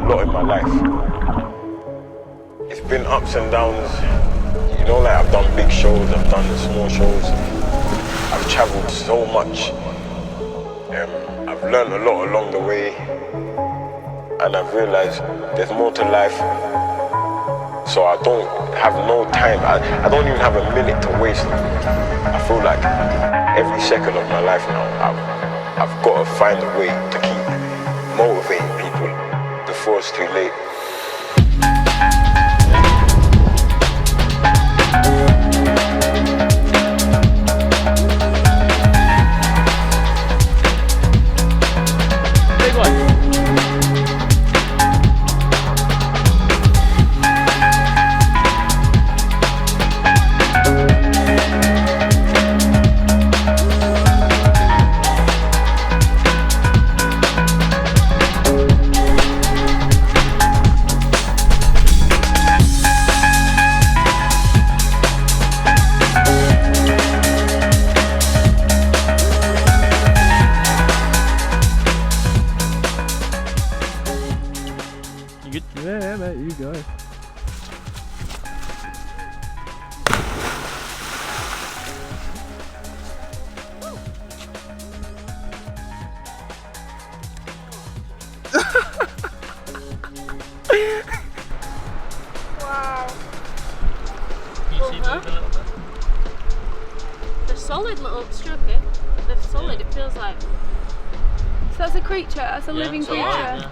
lot in my life. It's been ups and downs. You know, like I've done big shows, I've done small shows. I've traveled so much. I've learned a lot along the way. And I've realized there's more to life. So I don't have no time. I don't even have a minute to waste. I feel like every second of my life now, I've got to find a way to keep motivating people before it's too late. Big one. Yeah, mate, you go. Wow. Can you see moving a little bit? They're solid little stroke it. They're solid, it feels like. So that's a creature, that's a living it's creature. alive, yeah.